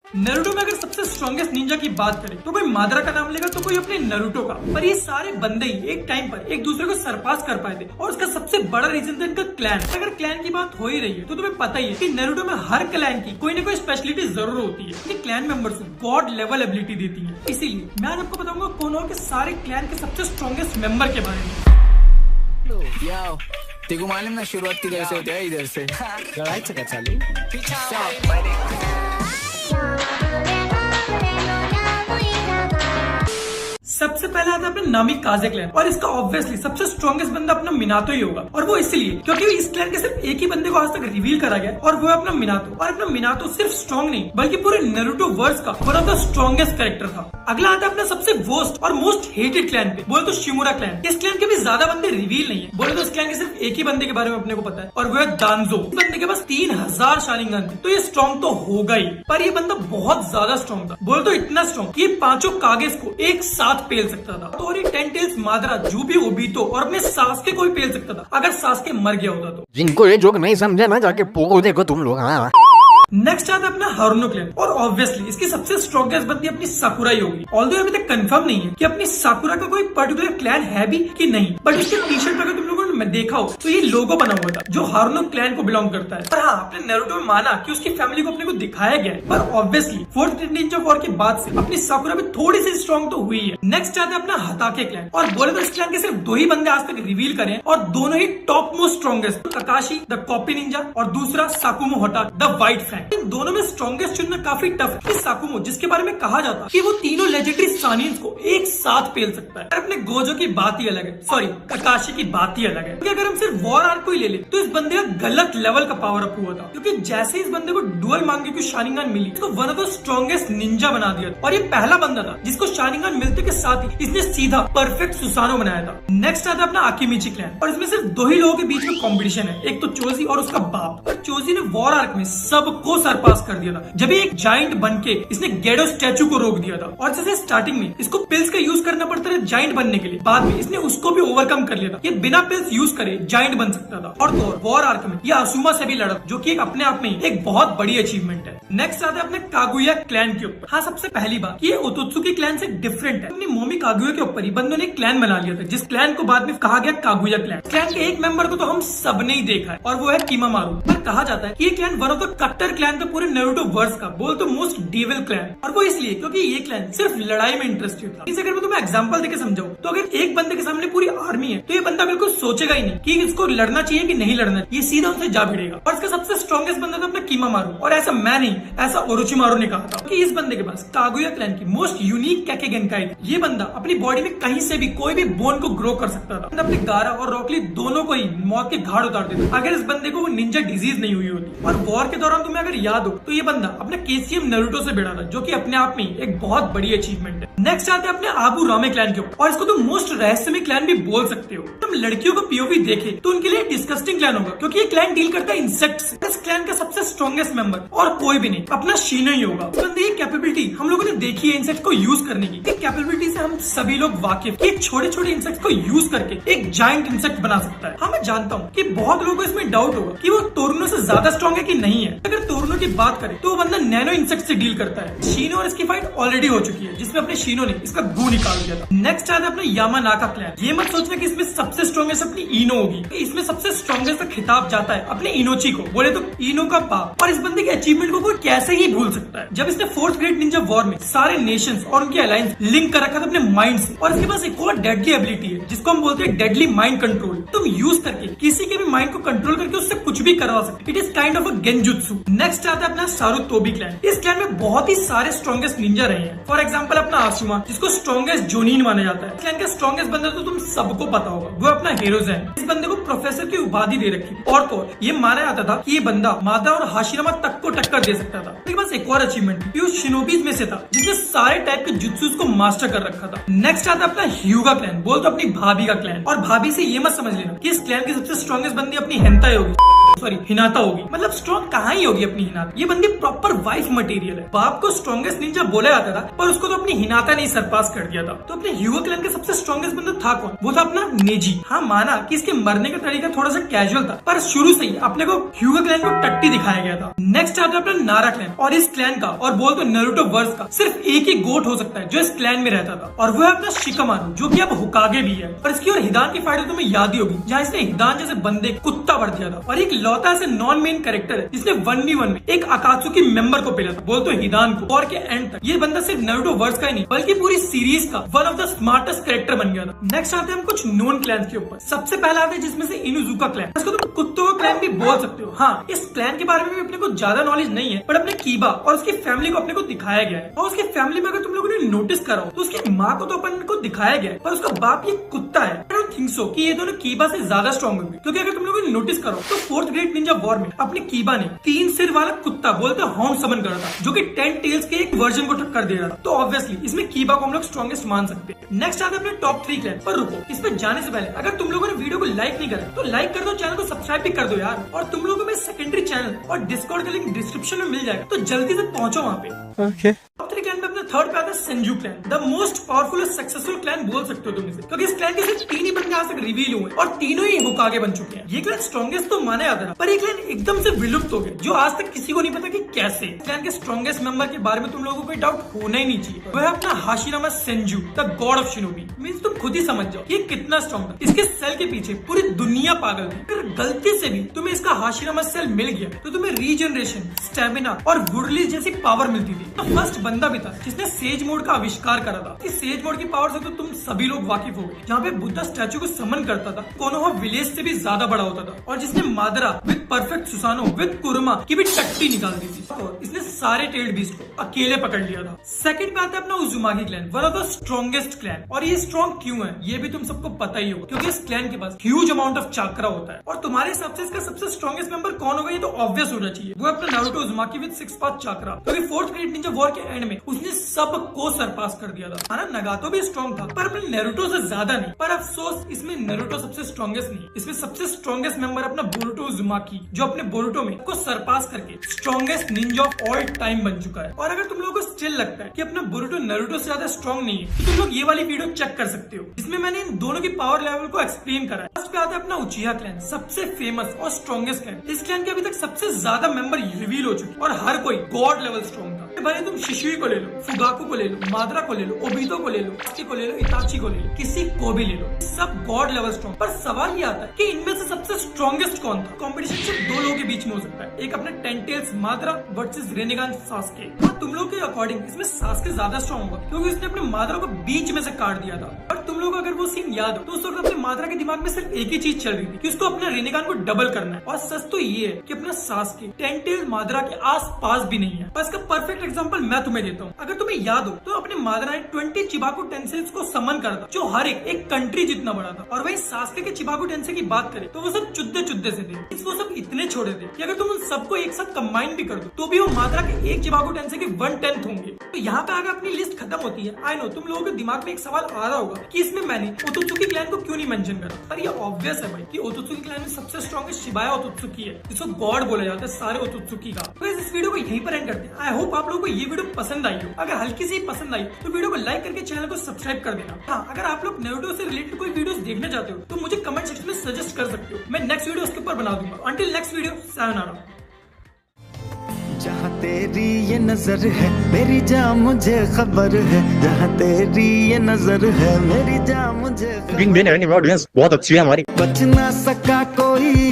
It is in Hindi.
नारुतो में अगर सबसे स्ट्रॉन्गेस्ट निंजा की बात करें तो कोई मादरा का नाम लेगा तो कोई अपने नारुतो का। पर ये सारे बंदे ही एक टाइम पर एक दूसरे को सरपास कर पाए थे और उसका सबसे बड़ा रीजन था इनका क्लैन। अगर क्लैन की बात हो ही रही है तो तुम्हें पता ही है कि नारुतो में हर क्लैन की कोई ना कोई स्पेशलिटी जरूर होती है। ये क्लैन मेंबर्स को गॉड लेवल एबिलिटी देती है। इसीलिए मैं आज आपको बताऊंगा कौन हो के सारे क्लैन के सबसे स्ट्रॉन्गेस्ट मेंबर के बारे में। तेको मालूम ना शुरुआत किधर से होती है? इधर से लड़ाई का चालू। सबसे पहले आता है अपना नामी काजे क्लैन और इसका ऑब्वियसली सबसे स्ट्रॉन्गेस्ट बंदा अपना मिनातो ही होगा। और वो इसलिए क्योंकि इस क्लैन के सिर्फ एक ही बंदे को आज तक रिवील करा गया और वो है अपना मिनातो। और अपना मिनातो सिर्फ स्ट्रॉन्ग नहीं बल्कि पूरे नारुतो वर्स का one of the strongest character था। अगला आता है अपना सबसे वर्स्ट और मोस्ट हेटेड क्लैन पे, बोले तो शिमुरा क्लैन। इस क्लैन के भी ज्यादा बंदे रिवील नहीं है, बोले तो इस क्लैन के सिर्फ एक ही बंदे के बारे में अपने को पता है और वो है दानजो। इस बंदे के पास 3000 शारिंगन थे तो ये स्ट्रॉन्ग तो होगा ही, पर ये बंदा बहुत ज्यादा स्ट्रॉन्ग था। बोले तो इतना स्ट्रॉन्ग कि ये पांचों कागेस को एक साथ पेल सकता था। तो ये 10 टेल्स मादरा जुबी ओबितो और अपने सासके को भी पेल सकता था अगर सासके मर गया होता तो। जिनको ये जोक नहीं समझे ना जाके पोगो देखो तुम लोग। हाँ, नेक्स्ट आता है अपना हारुनो क्लैन और ऑब्वियसली इसकी सबसे स्ट्रॉन्गेस्ट बंदी अपनी साकुरा ही होगी। ऑल्दो अभी तक कंफर्म नहीं है कि अपनी साकुरा का कोई पर्टिकुलर क्लैन है भी कि नहीं, बट उसके टी शर्ट अगर तुम लोगों ने देखा हो तो ये लोगो बना हुआ था जो हारुनो क्लैन को बिलोंग करता है। पर हाँ, अपने नारुतो में माना कि उसकी फैमिली को अपने को दिखाया गया है, पर ऑब्वियसली फोर्थ निंजा वॉर के बाद से अपनी साकुरा भी थोड़ी सी स्ट्रॉन्ग तो हुई है। नेक्स्ट आता है अपना हताके क्लैन और बोले तो इस क्लैन के सिर्फ 2 ही बंदे आज तक रिवील करे और दोनों ही top most strongest, Kakashi the copy ninja और दूसरा साकुमो होटा द व्हाइट फ्लैग। इन दोनों में स्ट्रॉन्गेस्ट चुनना काफी टफ है। साकुमो जिसके बारे में कहा जाता है कि वो तीनों लेजेंडरी सानिन्स को एक साथ पेल सकता है। अपने गोजो की बात ही अलग है, सॉरी काकाशी की बात ही अलग है। क्योंकि अगर हम सिर्फ वॉर आर्क को ही ले ले तो इस बंदे का गलत लेवल का पावर अप हुआ था, क्योंकि जैसे इस बंदे को डुअल मांगे की शारिंगन मिली तो one of the strongest Ninja बना दिया और ये पहला बंदा था जिसको शारिंगन मिलते के साथ ही इसने सीधा परफेक्ट सुसानो बनाया था। नेक्स्ट आता है अपना आकिमिची क्लैन और इसमें सिर्फ 2 ही लोगों के बीच में कॉम्पिटिशन है, एक तो चोजी और उसका बाप। चोजी ने वॉर आर्क में सबको सरपास कर दिया था जब एक जाइंट बनके इसने गेडो स्टैचू को रोक दिया था। और जैसे स्टार्टिंग में इसको पिल्स का यूज करना पड़ता था जाइंट बनने के लिए, बाद में इसने उसको भी ओवरकम कर लिया था। ये बिना पिल्स यूज करे जाइंट बन सकता था। और तो वॉर आर्क में ये असुमा से भी लड़ा जो कि अपने आप में एक बहुत बड़ी अचीवमेंट है। नेक्स्ट आता है अपने कागुया क्लैन के ऊपर। हाँ, सबसे पहली बात ये ओतोत्सुकी क्लैन से डिफरेंट है। अपनी मोमी कागुया के ऊपर ही बंदों ने क्लैन बना लिया था जिस क्लैन को बाद में कहा गया कागुया क्लैन। क्लैन के एक मेंबर को तो हम सबने ही देखा है और वो है किमामारू। पर कहा जाता है कि ये क्लैन वन ऑफ द कट्टर क्लैन था पूरे नारुतो वर्स का, बोल तो मोस्ट डेविल क्लैन। और वो इसलिए क्योंकि ये क्लैन सिर्फ लड़ाई में इंटरेस्टेड था। इसे अगर मैं तुम्हें एग्जांपल देके समझाऊं तो अगर एक बंदे के सामने पूरी आर्मी है तो ये बंदा बिल्कुल सोचेगा ही नहीं कि इसको लड़ना चाहिए कि नहीं लड़ना, ये सीधा उनसे जा भिड़ेगा। और इसका सबसे स्ट्रॉन्गेस्ट बंदा था अपना किमामारू। और ऐसा मैं नहीं, ऐसा ओरोचिमारू ने कहा था कि इस बंदे के पास कागुया क्लैन की मोस्ट यूनिक कैके गेंकाई थी। ये बंदा अपनी बॉडी में कहीं से भी कोई भी बोन को ग्रो कर सकता था। अपने गारा और रॉकली दोनों को ही मौत के घाट उतार देता अगर इस बंदे को वो निंजा डिजीज नहीं हुई होती। और वॉर के दौरान तुम्हें अगर याद हो तो ये बंदा अपने केसीएम नारुतो से भिड़ा था जो कि अपने आप में एक बहुत बड़ी अचीवमेंट है। नेक्स्ट आते हैं अपने आबू रामे क्लैन के ऊपर और इसको तुम मोस्ट रहस्यमय क्लैन भी बोल सकते हो। तुम लड़कियों को पीओवी देखे तो उनके लिए डिस्कस्टिंग क्लैन होगा क्योंकि ये क्लैन डील करता है इंसेक्ट से। इस क्लैन का सबसे स्ट्रॉन्गेस्ट मेंबर और कोई भी नहीं, अपना शीनो ही होगा। बंदे ये कैपेबिलिटी हम लोगों ने देखी है इंसेक्ट को यूज करने की। एक कैपेबिलिटी से हम सभी लोग वाकिफ, एक छोटे छोटे इंसेक्ट को यूज करके एक जायंट इंसेक्ट बना सकता है। हाँ, मैं जानता हूँ कि बहुत लोगों को इसमें डाउट होगा कि वो तोरनो से ज्यादा स्ट्रॉन्ग है कि नहीं है। अगर तोरनो की बात करें तो वो बंदा नैनो इंसेक्ट से डील करता है। शीनो और इसकी फाइट ऑलरेडी हो चुकी है जिसमें अपने शीनो ने इसका गू निकाल दिया था। नेक्स्ट आता है अपना यामानाका क्लैन। ये मत सोचना कि इसमें सबसे स्ट्रॉन्गेस्ट अपनी इनो होगी, इसमें सबसे स्ट्रॉन्गेस्ट का खिताब जाता है अपने इनोची को, बोले तो इनो का बाप। और इस बंदे के अचीवमेंट को कोई कैसे ही भूल सकता है जब इसने फोर्थ ग्रेट निंजा वॉर में सारे नेशंस और उनकी अलायंस लिंक कर रखा था अपने माइंड से। और इसके पास एक और डेडली एबिलिटी है जिसको हम बोलते हैं डेडली माइंड कंट्रोल। तुम यूज करके किसी के भी माइंड को कंट्रोल करके उससे कुछ भी करवा सकते। It is kind of a genjutsu. Next आता है अपना सारुतोबी क्लैन। इस क्लैन में बहुत ही सारे स्ट्रॉन्गेस्ट निंजा रहे हैं। फॉर एग्जाम्पल अपना आशिमा जिसको स्ट्रॉन्गेस्ट जोनिन माना जाता है। इस क्लैन का स्ट्रॉन्गेस्ट बंदा तो तुम सबको पता होगा, वो अपना हिरोज़ेन। इस बंदे को प्रोफेसर की उपाधि दे रखी थी और तो ये माना जाता था कि ये बंदा मादा और हाशिरामा तक को टक्कर दे सकता था। इसके पास एक और अचीवमेंट थी, वो शिनोबीज में से था जिसने सारे टाइप के जुत्सुस को मास्टर कर रखा था। नेक्स्ट आता है अपना ह्यूगा क्लैन, बोल तो अपनी भाभी का क्लैन। और भाभी से ये मत समझ लेना कि इस क्लैन की सबसे स्ट्रॉन्गेस्ट बंदी अपनी हेंताई होगी। सॉरी हिनाता होगी। मतलब स्ट्रॉन्ग कहाँ ही होगी अपनी हिनाता, ये बंदी प्रॉपर वाइफ मटेरियल है। बाप को स्ट्रॉन्गेस्ट निंजा बोला जाता था, पर उसको तो अपनी हिनाता नहीं सरपास कर दिया था। तो अपने ह्यूगो क्लैन का सबसे स्ट्रॉन्गेस्ट बंदा था कौन? वो था अपना नेजी। हाँ माना कि इसके मरने का तरीका थोड़ा सा कैजुअल था, पर शुरू से ही अपने को ह्यूगो क्लैन को टट्टी दिखाया गया था। नेक्स्ट आता है अपना नारा क्लैन, और इस क्लैन का और बोल तो नारुतो वर्स का सिर्फ एक ही गोट हो सकता है जो इस क्लैन में रहता था, और वो है अपना शिकामारू, जो कि अब हुकागे भी है। और इसकी और हिदान की फाइट तो तुम्हें याद ही होगी, जहाँ इसने हिदान जैसे बंदे कुत्ता भर दिया था। और एक लौता ऐसे नॉन मेन कैरेक्टर है जिसने 1v1 में एक अकात्सुकी मेंबर को पेला था, बोल तो हिदान को। और के एंड तक ये बंदा सिर्फ नारुतो वर्स का ही नहीं बल्कि पूरी सीरीज का one of the smartest character बन गया था। नेक्स्ट आते हैं हम कुछ नोन क्लैन के ऊपर। सबसे पहला आता है जिसमें से इनुजुका क्लैन, इसको तुम कुत्तों का क्लैन भी बोल सकते हो। हाँ, इस क्लैन के बारे में भी अपने को ज्यादा नॉलेज नहीं है, पर अपने कीबा और उसकी फैमिली को अपने को दिखाया गया है। और उसकी फैमिली में अगर तुम लोगों ने नोटिस करा हो तो उसकी माँ को तो अपन को दिखाया गया है, पर उसका बाप ये कुत्ता है। आई डोंट थिंक सो कि ये दोनों कीबा से ज्यादा स्ट्रॉन्ग होंगे, क्योंकि अगर तुम लोगों ने नोटिस करो तो फोर्थ ग्रेट निंजा वॉर में अपने कीबा ने 3 सिर वाला कुत्ता बोलते हाउंड समन करा था, जो कि 10 टेल्स के एक वर्जन को टक्कर दे रहा था। तो ऑब्वियसली इसमें कीबा को हम लोग स्ट्रॉन्गेस्ट मान सकते हैं। नेक्स्ट आते हैं अपने टॉप 3 क्लैन। पर रुको, इसमें जाने से पहले अगर तुम लोगों ने वीडियो को लाइक नहीं करा तो लाइक कर दो, चैनल को सब्सक्राइब भी कर दो यार। और तुम लोगों में सेकेंडरी चैनल और डिस्कॉर्ड का लिंक डिस्क्रिप्शन में मिल जाएगा, तो जल्दी से पहुंचो वहाँ पे। टॉप 3 क्लैन में अपने थर्ड पे आता है Senju clan, the most powerful और सक्सेसफुल क्लैन बोल सकते हो तुम इसे, क्योंकि इस क्लैन के सिर्फ 3 ही बंदे आज तक रिवील हुए और तीनों ही होकागे बन चुके हैं। ये क्लैन स्ट्रॉन्गेस्ट तो माना जाता है, पर ये क्लैन एकदम से विलुप्त हो गए, जो आज तक किसी को नहीं पता कि कैसे। क्लैन के स्ट्रॉन्गेस्ट मेंबर के बारे में तुम लोगों को कोई डाउट होना ही नहीं चाहिए, वो है अपना Hashirama Senju, the God of shinobi. Means तुम खुद ही समझ जाओ ये कितना स्ट्रॉन्ग था। इसके सेल के पीछे पूरी दुनिया पागल थी। अगर गलती से भी तुम्हें इसका हाशिरामा सेल मिल गया तो तुम्हें रीजनरेशन, स्टेमिना और वुड रिलीज जैसी पावर मिलती थी। तो फर्स्ट बंदा भी था जिसने सेज मोड का आविष्कार करा था। इस सेज मोड की पावर से तो तुम सभी लोग वाकिफ हो गए, जहाँ पे बुद्धा स्टैचू को समन करता था, कोनोहा विलेज से भी ज्यादा बड़ा होता था, और जिसने मादरा विद परफेक्ट सुसानो विद कुरुमा की भी टट्टी निकाल दी थी। और इसने सारे टेल्ड बीस्ट को अकेले पकड़ लिया था। सेकंड पे आता है अपना Uzumaki clan, one of the strongest clan. और ये स्ट्रॉन्ग क्यों है ये भी तुम सबको पता ही होगा, क्योंकि इस क्लैन के पास ह्यूज अमाउंट ऑफ चाक्रा होता है। और तुम्हारे हिसाब से इसका सबसे स्ट्रॉन्गेस्ट मेंबर कौन होगा, ये तो ऑब्वियस होना चाहिए, वो अपना नारुतो उजुमाकी विद 6 पाथ चाक्रा, क्योंकि फोर्थ ग्रेट निंजा वॉर के एंड में उसने सबको सरपास कर दिया था। हां नगातो भी स्ट्रॉन्ग था, पर अपने नारुतो से ज्यादा नहीं। पर अफसोस इसमें नारुतो सबसे स्ट्रॉन्गेस्ट नहीं, इसमें सबसे स्ट्रॉन्गेस्ट मेंबर अपना बोरुतो उजुमाकी, जो अपने बोरुतो में को सरपास करके strongest Ninja of all time बन चुका है। और अगर तुम लोगों को स्टिल लगता है कि अपना बोरुतो नारुतो से ज्यादा स्ट्रॉन्ग नहीं है, तो तुम लोग ये वाली वीडियो चेक कर सकते हो, जिसमें मैंने इन दोनों की पावर लेवल को एक्सप्लेन करा है। फर्स्ट पे आता है अपना उचिहा क्लैन, सबसे फेमस और स्ट्रॉन्गेस्ट क्लैन। इस क्लैन के अभी तक सबसे ज्यादा मेंबर रिवील हो चुके और हर कोई गॉड लेवल स्ट्रॉन्ग था। भाई तुम शिशुई को ले लो, फुगाकू को ले लो, मादरा को ले लो, ओबितो को ले लो, को ले लो, इताची को ले लो, किसी को भी ले लो, सब गॉड लेवल स्ट्रॉन्ग। पर सवाल ये आता है कि इनमें से सबसे स्ट्रॉन्गेस्ट कौन था? कंपटीशन सिर्फ 2 लोगों के बीच में हो सकता है, एक अपने 10 टेल्स मादरा वर्सेस रेनेगान सास्के। और तुम लोग के अकॉर्डिंग इसमें सास्के ज्यादा स्ट्रॉन्ग होगा, क्योंकि उसने अपने मादरा को बीच में से काट दिया था। और तुम लोग अगर वो सीन याद हो तो उस वक्त अपने मादरा के दिमाग में सिर्फ एक ही चीज चल रही थी कि उसको अपने रेनेगान को डबल करना है। और सच तो ये है कि अपना सास्के 10 टेल्स मादरा के आस पास भी नहीं है। और इसका परफेक्ट एग्जाम्पल मैं तुम्हें देता हूँ। अगर तुम्हें याद हो तो अपने मादरा ने 20 चिबाकू टेंसेल्स को समन करा था, जो हर एक कंट्री जितना बड़ा था। और वही सास्के के चिबाकू टेंसे की बात करें तो वो सब चुद्दे से थे। वो सब इतने छोटे थे कि अगर तुम उन सबको एक साथ कंबाइन भी कर दो तो भी वो मादरा के एक चिबाकू टेंसे के 1/10 होंगे। तो यहाँ पे अगर अपनी लिस्ट खत्म होती है, आई नो तुम लोगों के दिमाग में एक सवाल आ रहा होगा कि इसमें मैंने ओतोत्सुकी क्लैन को क्यों नहीं मेंशन करा। पर ये ऑब्वियस है भाई कि ओतोत्सुकी क्लैन में सबसे स्ट्रॉन्गेस्ट शिबाया ओतोत्सुकी है, जिसको गॉड बोला जाता है सारे ओतोत्सुकी का। तो इस वीडियो को यहीं पर एंड करते हैं। आई होप आप लोगों को ये वीडियो पसंद आई हो। अगर हल्की सी पसंद आई तो वीडियो को लाइक करके चैनल को सब्सक्राइब कर देना। हाँ, अगर आप लोग नारुतो से रिलेटेड कोई वीडियोस देखना चाहते हो तो मुझे कमेंट सेक्शन में सजेस्ट कर सकते हो, मैं नेक्स्ट वीडियो उसके ऊपर बना दूंगा। Until next video, sayonara. जहाँ तेरी ये नजर है मेरी जान मुझे खबर है, जहाँ तेरी ये नजर है मेरी जान मुझे बहुत अच्छी है हमारी। बच ना सका कोई